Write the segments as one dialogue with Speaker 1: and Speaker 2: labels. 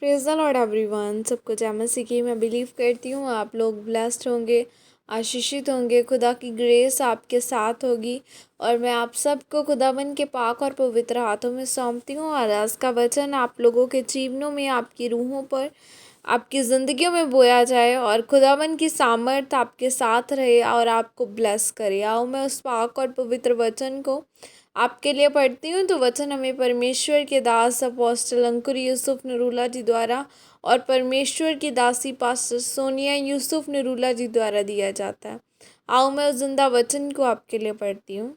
Speaker 1: Praise the Lord everyone. सबको जय मसीह की। मैं बिलीव करती हूँ आप लोग ब्लेस्ड होंगे, आशीषित होंगे, खुदा की ग्रेस आपके साथ होगी। और मैं आप सबको खुदाबंद के पाक और पवित्र हाथों में सौंपती हूँ। और आज का वचन आप लोगों के जीवनों में, आपकी रूहों पर, आपकी ज़िंदगियों में बोया जाए और खुदाबंद की सामर्थ आपके साथ रहे और आपको ब्लेस करे। आओ मैं उस पाक और पवित्र वचन को आपके लिए पढ़ती हूँ। तो वचन हमें परमेश्वर के दास अपोस्टल अंकुर यूसुफ नरूला जी द्वारा और परमेश्वर की दासी पास्टर सोनिया यूसुफ नरूला जी द्वारा दिया जाता है। आओ मैं उस जिंदा वचन को आपके लिए पढ़ती हूँ।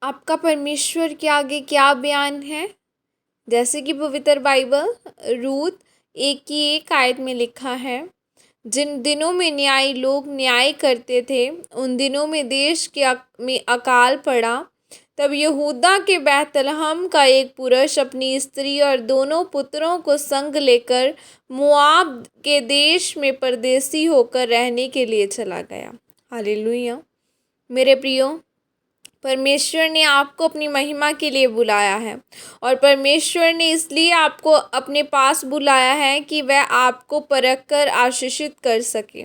Speaker 1: आपका परमेश्वर के आगे क्या बयान है? जैसे कि पवित्र बाइबल रूत 1 की 1 आयत में लिखा है, जिन दिनों में न्यायी लोग न्याय करते थे उन दिनों में देश के में अकाल पड़ा। तब यहूदा के बैतलहम का एक पुरुष अपनी स्त्री और दोनों पुत्रों को संग लेकर मुआब के देश में परदेसी होकर रहने के लिए चला गया। हालेलुया। मेरे प्रियो, परमेश्वर ने आपको अपनी महिमा के लिए बुलाया है और परमेश्वर ने इसलिए आपको अपने पास बुलाया है कि वह आपको परख कर आशीषित कर सके।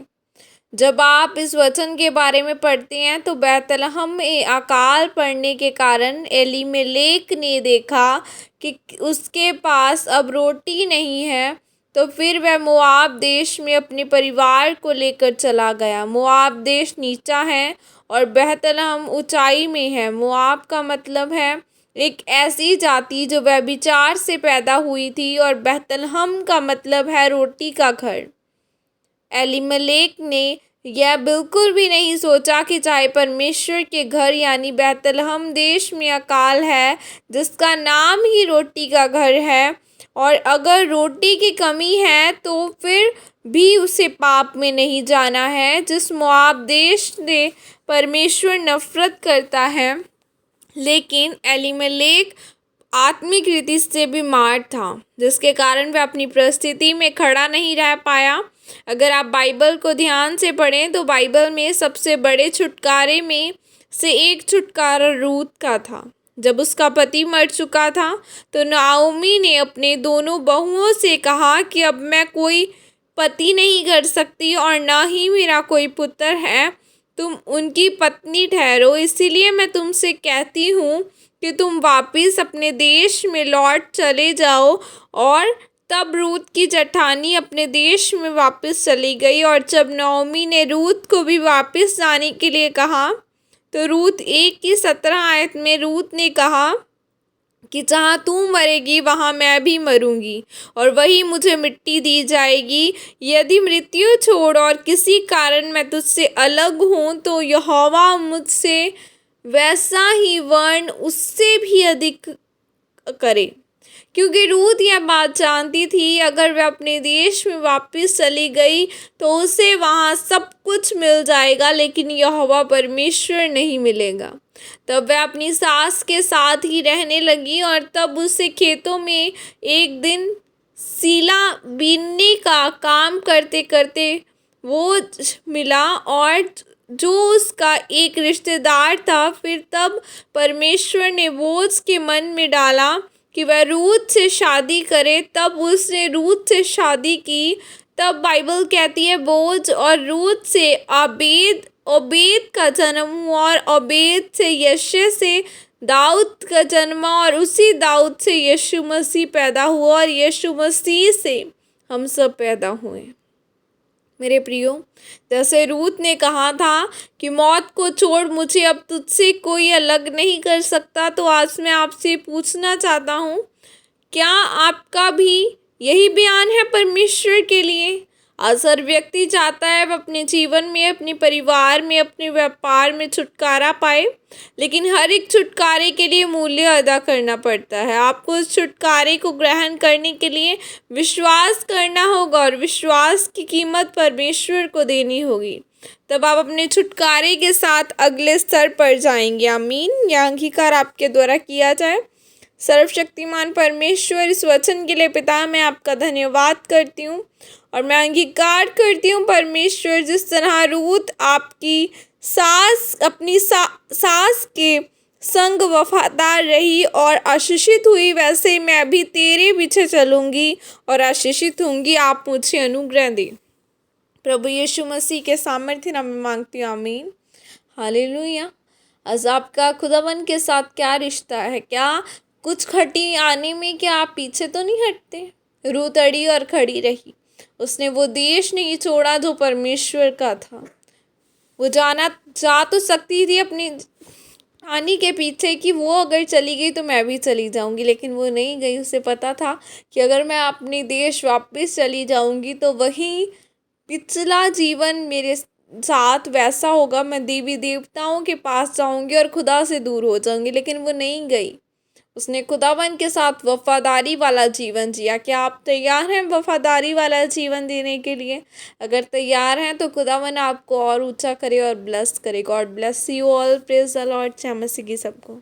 Speaker 1: जब आप इस वचन के बारे में पढ़ते हैं तो बैतलहम में अकाल पड़ने के कारण एलीमेलेक ने देखा कि उसके पास अब रोटी नहीं है, तो फिर वह मोआब देश में अपने परिवार को लेकर चला गया। मोआब देश नीचा है और बैतलहम ऊंचाई में है। मोआब का मतलब है एक ऐसी जाति जो व्यभिचार से पैदा हुई थी और बैतलहम का मतलब है रोटी का घर। एलीमेलेक ने यह बिल्कुल भी नहीं सोचा कि चाहे परमेश्वर के घर यानी बैतलहम देश में अकाल है जिसका नाम ही रोटी का घर है, और अगर रोटी की कमी है तो फिर भी उसे पाप में नहीं जाना है। जिस मोआब देश ने परमेश्वर नफरत करता है, लेकिन एलीमेलेक आत्मिक रीति से बीमार था जिसके कारण वह अपनी परिस्थिति में खड़ा नहीं रह पाया। अगर आप बाइबल को ध्यान से पढ़ें तो बाइबल में सबसे बड़े छुटकारे में से एक छुटकारा रूत का था। जब उसका पति मर चुका था तो नाओमी ने अपने दोनों बहुओं से कहा कि अब मैं कोई पति नहीं कर सकती और ना ही मेरा कोई पुत्र है, तुम उनकी पत्नी ठहरो। इसीलिए मैं तुमसे कहती हूँ कि तुम वापस अपने देश में लौट चले जाओ। और तब रूत की जेठानी अपने देश में वापस चली गई। और जब नाओमी ने रूत को भी वापस जाने के लिए कहा तो रूत 1 की 17 आयत में रूत ने कहा कि जहाँ तू मरेगी वहाँ मैं भी मरूंगी और वही मुझे मिट्टी दी जाएगी। यदि मृत्यु छोड़ और किसी कारण मैं तुझसे अलग हूँ तो यहोवा मुझसे वैसा ही वर्ण उससे भी अधिक करे। क्योंकि रूत यह बात जानती थी अगर वह अपने देश में वापस चली गई तो उसे वहाँ सब कुछ मिल जाएगा, लेकिन यहोवा परमेश्वर नहीं मिलेगा। तब वह अपनी सास के साथ ही रहने लगी और तब उसे खेतों में एक दिन सीला बीनने का काम करते करते वो मिला और जो उसका एक रिश्तेदार था। फिर तब परमेश्वर ने बोझ के मन में डाला कि वह रूत से शादी करे। तब उसने रूत से शादी की। तब बाइबल कहती है बोझ और रूत से ओबेद का जन्म हुआ और ओबेद से यशे से दाऊद का जन्म और उसी दाऊद से यीशु मसीह पैदा हुआ और यीशु मसीह से हम सब पैदा हुए। मेरे प्रियो, जैसे रूत ने कहा था कि मौत को छोड़ मुझे अब तुझसे कोई अलग नहीं कर सकता, तो आज मैं आपसे पूछना चाहता हूँ, क्या आपका भी यही बयान है परमेश्वर के लिए? आज हर व्यक्ति चाहता है वह अपने जीवन में, अपने परिवार में, अपने व्यापार में छुटकारा पाए, लेकिन हर एक छुटकारे के लिए मूल्य अदा करना पड़ता है। आपको उस छुटकारे को ग्रहण करने के लिए विश्वास करना होगा और विश्वास की कीमत परमेश्वर को देनी होगी। तब आप अपने छुटकारे के साथ अगले स्तर पर जाएंगे। आमीन। यह अंगीकार आपके द्वारा किया जाए। सर्वशक्तिमान परमेश्वर, इस वचन के लिए पिता मैं आपका धन्यवाद करती हूँ और मैं अंगीकार करती हूँ परमेश्वर, जिस तरह रूत आपकी सास अपनी सास के संग वफादार रही और आशीषित हुई, वैसे मैं भी तेरे पीछे चलूँगी और आशीषित होंगी। आप मुझे अनुग्रह दें। प्रभु यीशु मसीह के सामर्थ्य नाम में मांगती हूँ, आमीन, हालेलुया। आज आपका खुदावन के साथ क्या रिश्ता है? क्या कुछ खटी आने में क्या आप पीछे तो नहीं हटते? रूत अड़ी और खड़ी रही। उसने वो देश नहीं छोड़ा जो परमेश्वर का था। वो जा तो सकती थी अपनी आनी के पीछे कि वो अगर चली गई तो मैं भी चली जाऊंगी, लेकिन वो नहीं गई। उसे पता था कि अगर मैं अपने देश वापस चली जाऊंगी तो वही पिछला जीवन मेरे साथ वैसा होगा, मैं देवी देवताओं के पास जाऊंगी और खुदा से दूर हो जाऊंगी। लेकिन वो नहीं गई, उसने खुदावन के साथ वफादारी वाला जीवन जिया। क्या आप तैयार हैं वफादारी वाला जीवन देने के लिए? अगर तैयार हैं तो खुदावन आपको और ऊंचा करे और ब्लेस करे। God bless you all. Praise the Lord. जय मसीह की सबको।